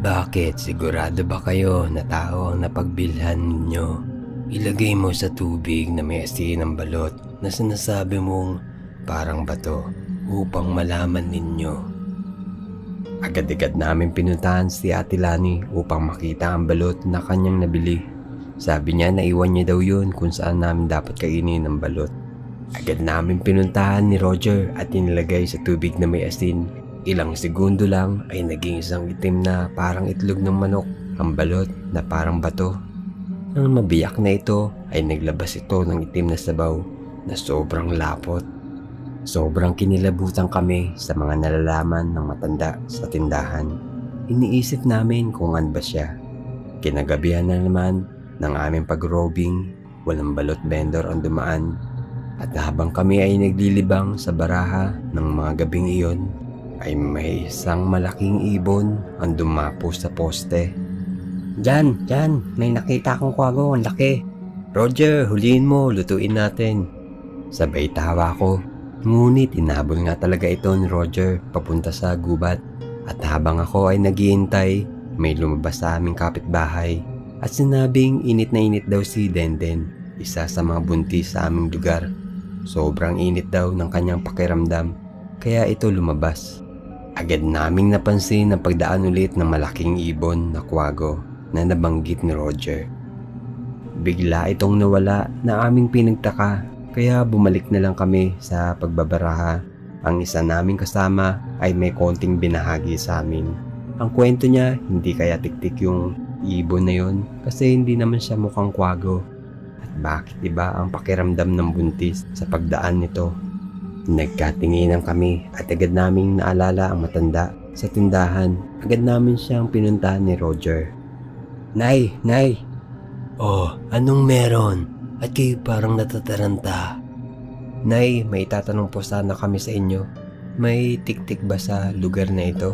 Bakit? Sigurado ba kayo na tao ang napagbilhan ninyo? Ilagay mo sa tubig na may asin ng balot na sinasabi mong parang bato upang malaman ninyo. Agad-agad namin pinuntahan si Ate Lani upang makita ang balot na kanyang nabili. Sabi niya na iwan niya daw yun kung saan namin dapat kainin ang balot. Agad namin pinuntahan ni Roger at inilagay sa tubig na may asin. Ilang segundo lang ay naging isang itim na parang itlog ng manok ang balot na parang bato. Nang mabiyak na ito ay naglabas ito ng itim na sabaw na sobrang lapot. Sobrang kinilabutan kami sa mga nalalaman ng matanda sa tindahan. Iniisip namin kung ano ba siya. Kinagabihan na naman ng aming pag-robing, walang balot vendor ang dumaan. At habang kami ay naglilibang sa baraha ng mga gabing iyon, ay may isang malaking ibon ang dumapo sa poste. Diyan, may nakita akong kwago, ang laki. Roger, huliin mo, lutuin natin. Sabay tawa ko. Ngunit inabol nga talaga ito ni Roger papunta sa gubat. At habang ako ay naghihintay, may lumabas sa aming kapitbahay at sinabing init na init daw si Denden, isa sa mga buntis sa aming lugar. Sobrang init daw ng kanyang pakiramdam, kaya ito lumabas. Agad naming napansin ang pagdaan ulit ng malaking ibon na kwago na nabanggit ni Roger. Bigla itong nawala na aming pinagtaka, kaya bumalik na lang kami sa pagbabaraha. Ang isa naming kasama ay may konting binahagi sa amin. Ang kwento niya, hindi kaya tiktik yung ibon na yon kasi hindi naman siya mukhang kwago. Bakit iba ang pakiramdam ng buntis sa pagdaan nito? Nagkatinginan kami at agad naming naalala ang matanda sa tindahan. Agad namin siyang pinuntahan ni Roger. Nay! Oh, anong meron? At kayo parang natataranta. Nay, may tatanong po sana kami sa inyo. May tiktik ba sa lugar na ito?